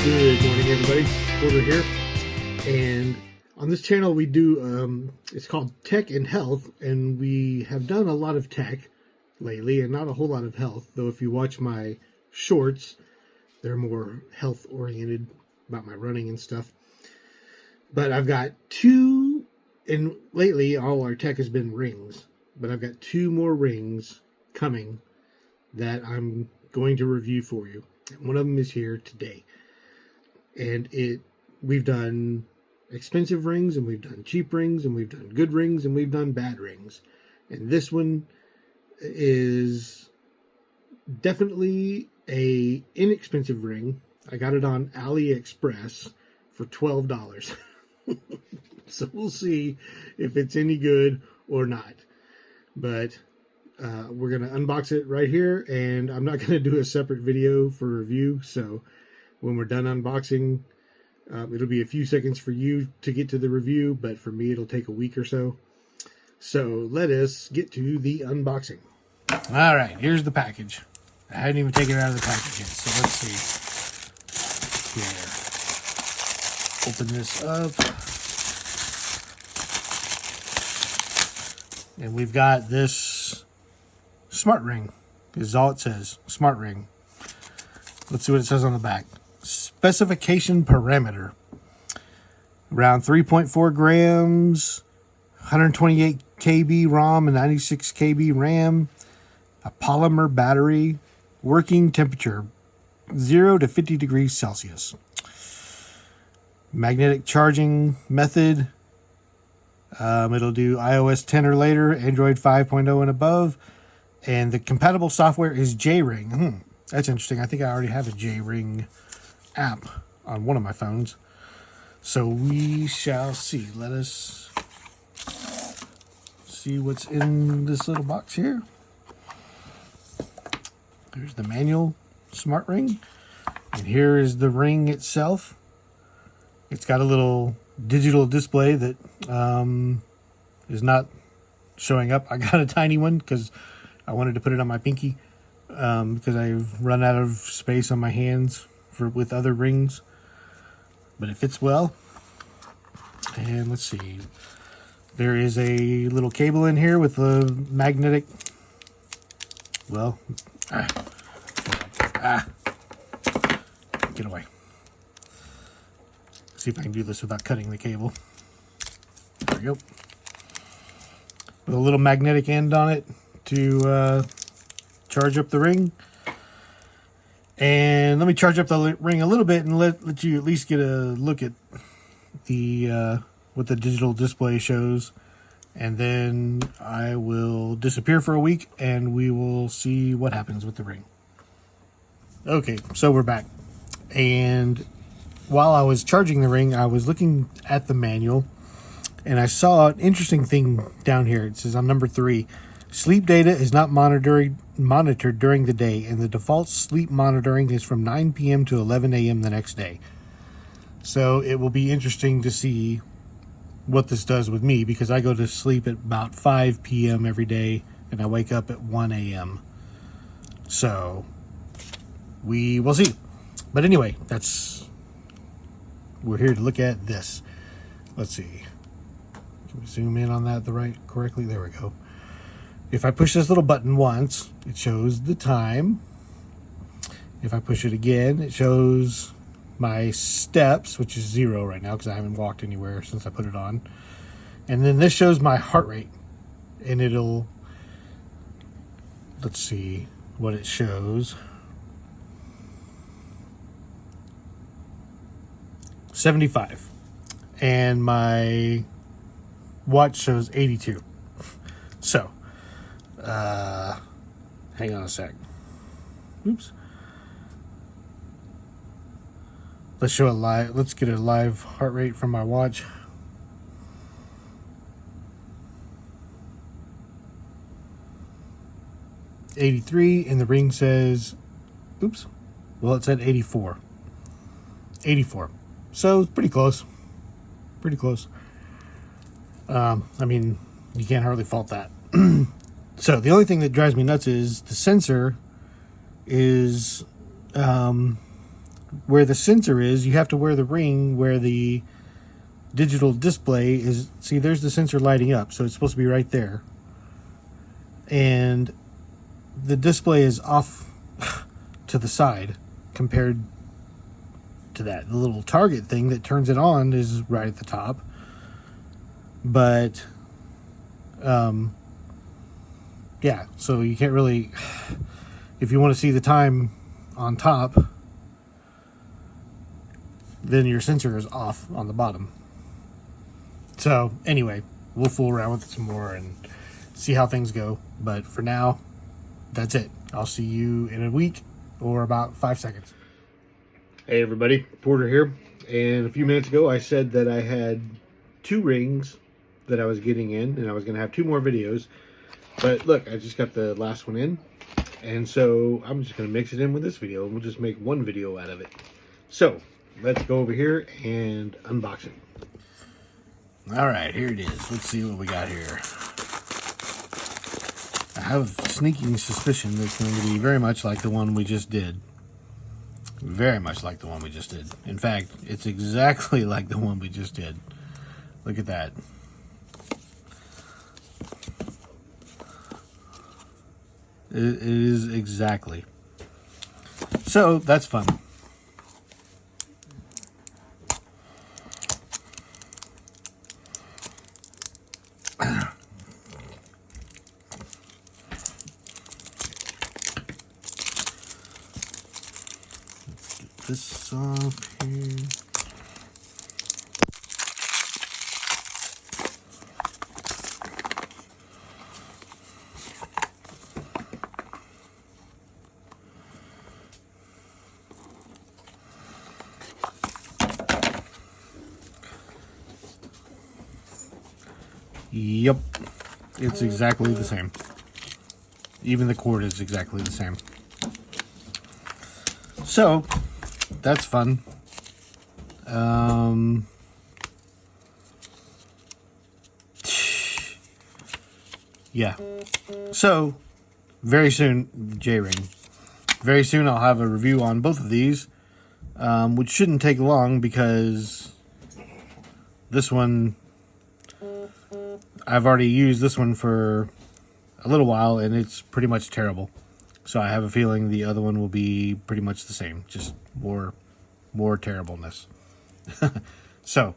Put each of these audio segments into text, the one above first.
Good morning, everybody. Porter here, and on this channel we do it's called Tech and Health, and we have done a lot of tech lately and not a whole lot of health, though if you watch my shorts they're more health oriented about my running and stuff. But I've got two, and lately all our tech has been rings, but I've got two more rings coming that I'm going to review for you. One of them is here today. And we've done expensive rings, and we've done cheap rings, and we've done good rings, and we've done bad rings. And this one is definitely a inexpensive ring. I got it on Aliexpress for $12. So we'll see if it's any good or not. But we're going to unbox it right here, and I'm not going to do a separate video for review. So when we're done unboxing, it'll be a few seconds for you to get to the review, but for me it'll take a week or so. So let us get to the unboxing. All right, here's the package. I hadn't even taken it out of the package yet, so let's see. Here. Open this up. And we've got this smart ring, is all it says, smart ring. Let's see what it says on the back. Specification parameter. Around 3.4 grams, 128 KB ROM and 96 KB RAM, a polymer battery, working temperature 0 to 50 degrees Celsius. Magnetic charging method. It'll do iOS 10 or later, Android 5.0 and above, and the compatible software is J-Ring. That's interesting. I think I already have a J-Ring app on one of my phones. So we shall see. Let us see what's in this little box here. There's the manual smart ring. And here is the ring itself. It's got a little digital display that is not showing up. I got a tiny one because I wanted to put it on my pinky because I've run out of space on my hands with other rings. But it fits well. And let's see. There is a little cable in here with a magnetic. Well, get away. See if I can do this without cutting the cable. There we go. With a little magnetic end on it to charge up the ring. And let me charge up the ring a little bit and let you at least get a look at the what the digital display shows. And then I will disappear for a week and we will see what happens with the ring. Okay, so we're back. And while I was charging the ring, I was looking at the manual and I saw an interesting thing down here. It says on number 3, sleep data is not monitored during the day, and the default sleep monitoring is from 9 p.m. to 11 a.m. the next day. So it will be interesting to see what this does with me, because I go to sleep at about 5 p.m. every day, and I wake up at 1 a.m. So we will see. But anyway, we're here to look at this. Let's see. Can we zoom in on that correctly? There we go. If I push this little button once, it shows the time. If I push it again, it shows my steps, which is 0 right now because I haven't walked anywhere since I put it on. And then this shows my heart rate. And let's see what it shows. 75. And my watch shows 82. So, hang on a sec. Oops. Let's get a live heart rate from my watch. $83, and the ring says, oops, well, it said 84. 84. So it's pretty close. Pretty close. I mean, you can't hardly fault that. So the only thing that drives me nuts is the sensor is where the sensor is, you have to wear the ring where the digital display is. See, there's the sensor lighting up, so it's supposed to be right there. And the display is off to the side compared to that. The little target thing that turns it on is right at the top. But, yeah, so you can't really, if you want to see the time on top, then your sensor is off on the bottom. So, anyway, we'll fool around with it some more and see how things go. But for now, that's it. I'll see you in a week or about 5 seconds. Hey everybody, Porter here. And a few minutes ago I said that I had 2 rings that I was getting in, and I was going to have 2 more videos. But look, I just got the last one in. And so I'm just going to mix it in with this video, and we'll just make one video out of it. So, let's go over here and unbox it. Alright, here it is. Let's see what we got here. I have a sneaking suspicion that it's going to be very much like the one we just did. Very much like the one we just did. In fact, it's exactly like the one we just did. Look at that. It is exactly. So, that's fun. This off here. Yep, it's exactly the same. Even the cord is exactly the same. So, that's fun. Yeah. So, very soon, J-Ring. Very soon I'll have a review on both of these, which shouldn't take long because this one, I've already used this one for a little while and it's pretty much terrible. So I have a feeling the other one will be pretty much the same, just more terribleness. So,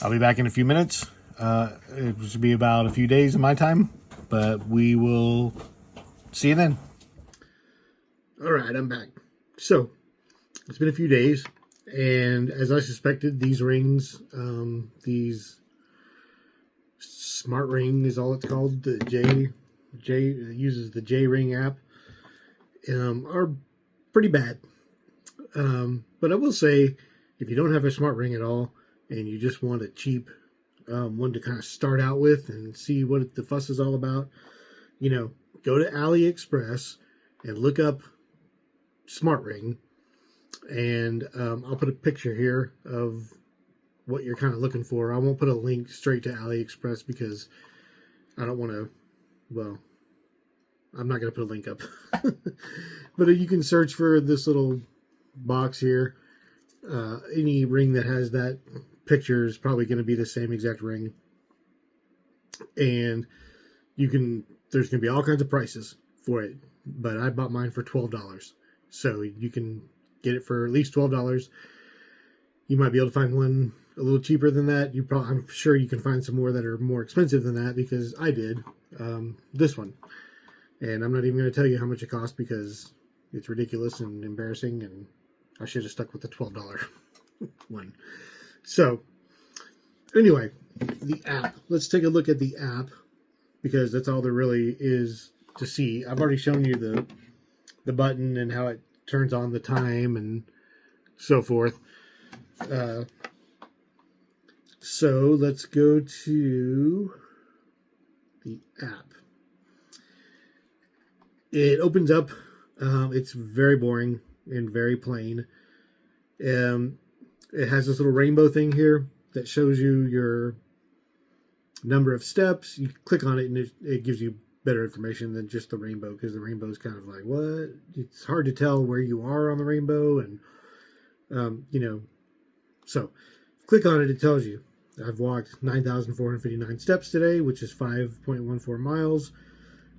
I'll be back in a few minutes. It should be about a few days in my time, but we will see you then. Alright, I'm back. So, it's been a few days, and as I suspected, these rings, these Smart Ring is all it's called, the J uses the J-Ring app, are pretty bad. But I will say, if you don't have a Smart Ring at all, and you just want a cheap one to kind of start out with and see what the fuss is all about, you know, go to Aliexpress and look up Smart Ring, and I'll put a picture here of what you're kind of looking for. I won't put a link straight to Aliexpress because I don't want to, well, I'm not going to put a link up. But you can search for this little box here. Any ring that has that picture is probably going to be the same exact ring. And there's going to be all kinds of prices for it. But I bought mine for $12. So you can get it for at least $12. You might be able to find one a little cheaper than that. I'm sure you can find some more that are more expensive than that, because I did this one. And I'm not even going to tell you how much it cost because it's ridiculous and embarrassing, and I should have stuck with the $12 one. So, anyway, the app. Let's take a look at the app, because that's all there really is to see. I've already shown you the button and how it turns on the time and so forth. So, let's go to the app. It opens up. It's very boring and very plain. It has this little rainbow thing here that shows you your number of steps. You click on it and it gives you better information than just the rainbow, because the rainbow is kind of like, what? It's hard to tell where you are on the rainbow, and You know, so click on it. It tells you I've walked 9,459 steps today, which is 5.14 miles.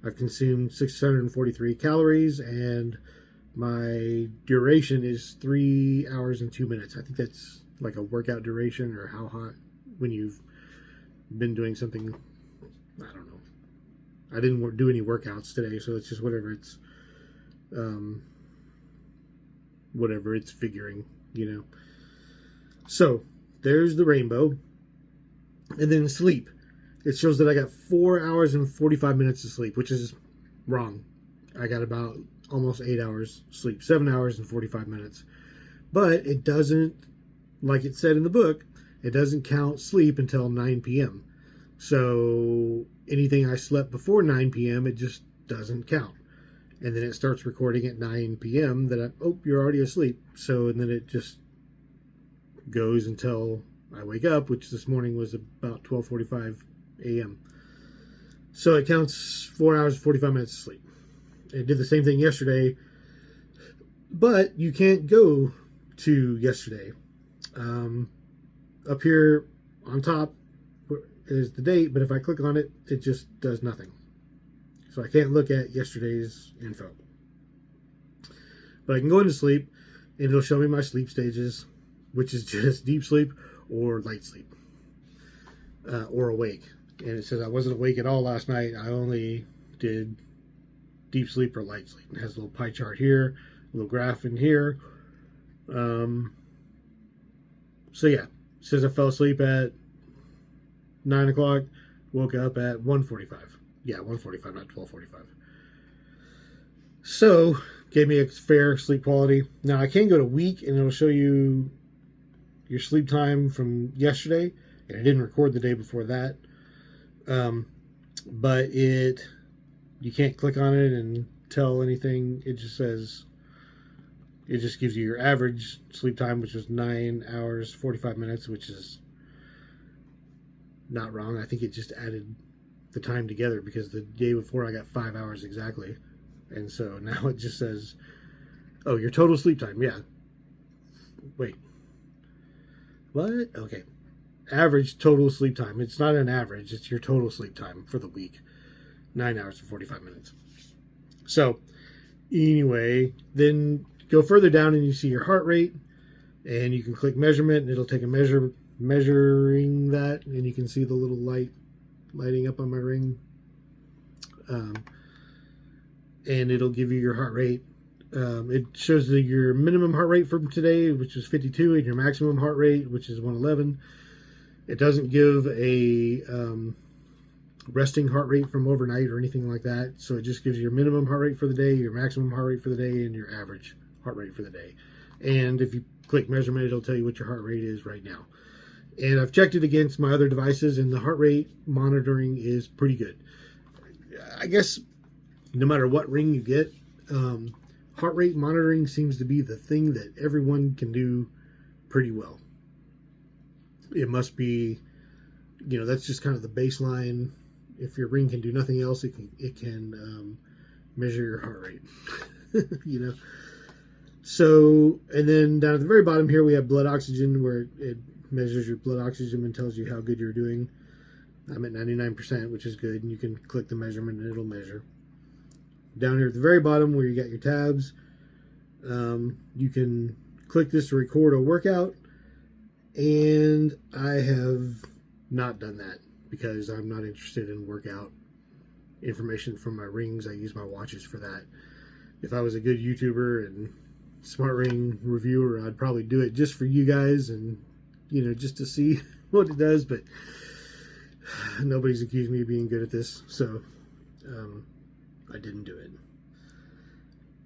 I've consumed 643 calories, and my duration is 3 hours and 2 minutes. I think that's like a workout duration, or how hot when you've been doing something. I don't know. I didn't do any workouts today, so it's just whatever it's figuring, you know. So there's the rainbow. And then sleep. It shows that I got 4 hours and 45 minutes of sleep, which is wrong. I got about almost 8 hours sleep, 7 hours and 45 minutes. But it doesn't, like it said in the book, it doesn't count sleep until 9 p.m. So anything I slept before 9 p.m., it just doesn't count. And then it starts recording at 9 p.m. that you're already asleep. So, and then it just goes until I wake up, which this morning was about 12:45 a.m. So it counts 4 hours and 45 minutes of sleep. It did the same thing yesterday, but you can't go to yesterday. Up here on top is the date, but if I click on it, it just does nothing. So I can't look at yesterday's info. But I can go into sleep, and it'll show me my sleep stages, which is just deep sleep or light sleep, or awake. And it says I wasn't awake at all last night. I only did deep sleep or light sleep. It has a little pie chart here, a little graph in here. So yeah, it says I fell asleep at 9 o'clock, woke up at 1:45. Yeah, 1:45, not 12:45. So gave me a fair sleep quality. Now I can go to week, and it'll show you your sleep time from yesterday, and I didn't record the day before that. But you can't click on it and tell anything. It just gives you your average sleep time, which was 9 hours, 45 minutes, which is not wrong. I think it just added the time together because the day before I got 5 hours exactly. And so now it just says, oh, your total sleep time. Yeah. Wait. What? Okay. Average total sleep time. It's not an average. It's your total sleep time for the week. 9 hours and 45 minutes. So, anyway, then go further down and you see your heart rate. And you can click measurement, and it'll take a measuring that. And you can see the little light lighting up on my ring. And it'll give you your heart rate. It shows your minimum heart rate from today, which is 52, and your maximum heart rate, which is 111. It doesn't give a resting heart rate from overnight or anything like that. So it just gives you your minimum heart rate for the day, your maximum heart rate for the day, and your average heart rate for the day. And if you click measurement, it'll tell you what your heart rate is right now. And I've checked it against my other devices, and the heart rate monitoring is pretty good. I guess no matter what ring you get, heart rate monitoring seems to be the thing that everyone can do pretty well. It must be, that's just kind of the baseline. If your ring can do nothing else, it can measure your heart rate. So, and then down at the very bottom here, we have blood oxygen, where it measures your blood oxygen and tells you how good you're doing. I'm at 99%, which is good. And you can click the measurement and it'll measure. Down here at the very bottom where you got your tabs, you can click this to record a workout. And I have not done that because I'm not interested in workout information from my rings. I use my watches for that. If I was a good YouTuber and smart ring reviewer, I'd probably do it just for you guys and, just to see what it does. But nobody's accused me of being good at this. So I didn't do it.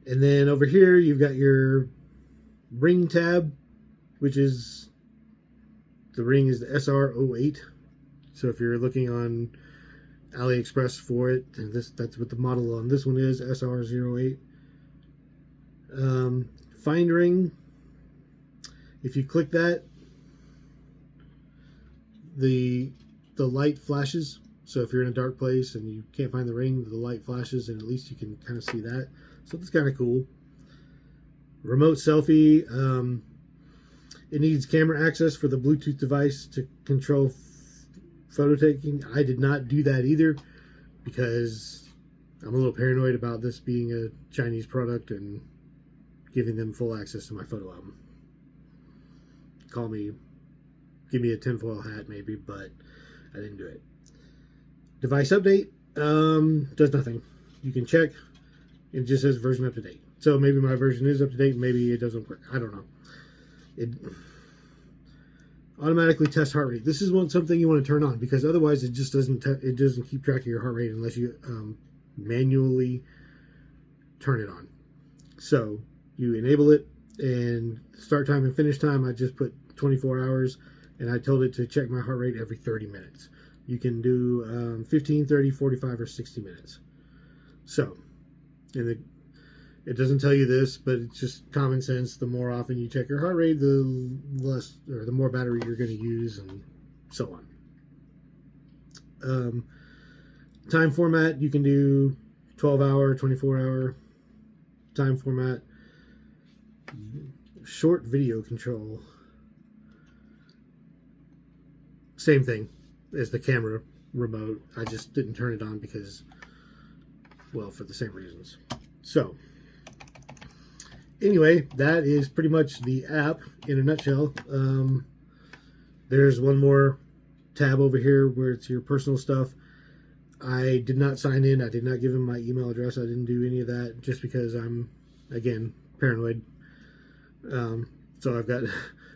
And then over here, you've got your ring tab, which is, the ring is the SR08. So if you're looking on Aliexpress for it, and that's what the model on this one is, SR08. Find ring. If you click that, the light flashes. So if you're in a dark place and you can't find the ring, the light flashes, and at least you can kind of see that. So that's kind of cool. Remote selfie. It needs camera access for the Bluetooth device to control photo taking. I did not do that either because I'm a little paranoid about this being a Chinese product and giving them full access to my photo album. Give me a tinfoil hat maybe, but I didn't do it. Device update does nothing. You can check. It just says version up to date. So maybe my version is up to date. Maybe it doesn't work. I don't know. It automatically tests heart rate. This is something you want to turn on because otherwise it just doesn't keep track of your heart rate unless you manually turn it on. So you enable it, and start time and finish time I just put 24 hours, and I told it to check my heart rate every 30 minutes. You can do 15, 30, 45, or 60 minutes. So, and it doesn't tell you this, but it's just common sense. The more often you check your heart rate, the less or the more battery you're going to use, and so on. Time format, you can do 12-hour, 24-hour time format. Short video control. Same thing as the camera remote. I just didn't turn it on because, well, for the same reasons. So, anyway, that is pretty much the app in a nutshell. There's one more tab over here where it's your personal stuff. I did not sign in. I did not give him my email address. I didn't do any of that just because I'm, again, paranoid. So I've got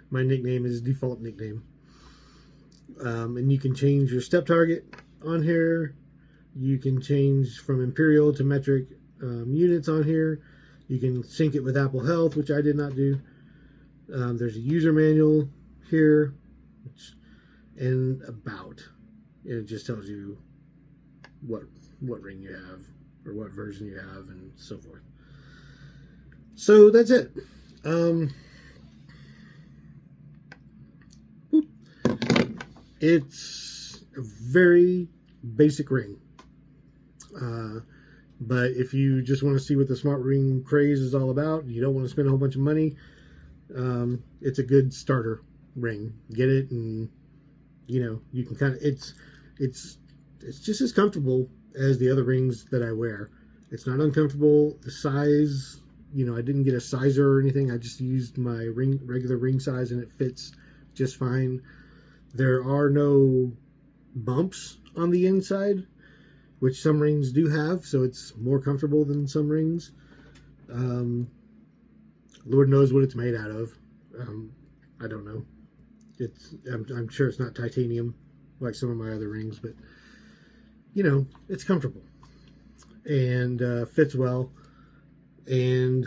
my nickname is default nickname. And you can change your step target on here. You can change from imperial to metric units on here. You can sync it with Apple Health, which I did not do. There's a user manual here, and about. And it just tells you what ring you have, or what version you have, and so forth. So that's it. It's a very basic ring. But if you just want to see what the smart ring craze is all about, you don't want to spend a whole bunch of money, it's a good starter ring. Get it, and you can kind of, it's just as comfortable as the other rings that I wear. It's not uncomfortable. The size, I didn't get a sizer or anything. I just used my regular ring size, and it fits just fine. There are no bumps on the inside, which some rings do have, so it's more comfortable than some rings. Lord knows what it's made out of. I don't know. I'm sure it's not titanium like some of my other rings, but it's comfortable and fits well. And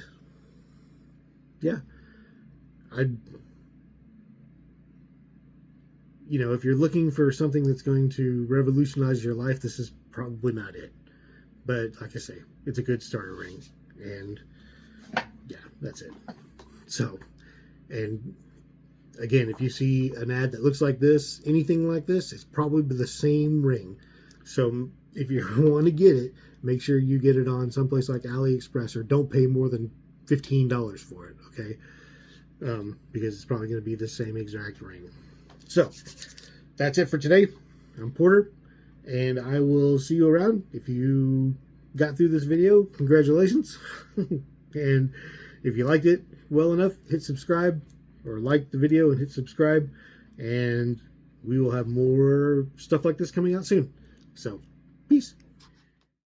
yeah, if you're looking for something that's going to revolutionize your life, this is probably not it. But like I say, it's a good starter ring. And yeah, that's it. So, and again, if you see an ad that looks like this, anything like this, it's probably the same ring. So if you want to get it, make sure you get it on someplace like Aliexpress, or don't pay more than $15 for it, okay? Because it's probably going to be the same exact ring. So, that's it for today. I'm Porter, and I will see you around. If you got through this video, congratulations. And if you liked it well enough, hit subscribe, or like the video and hit subscribe, and we will have more stuff like this coming out soon. So, peace.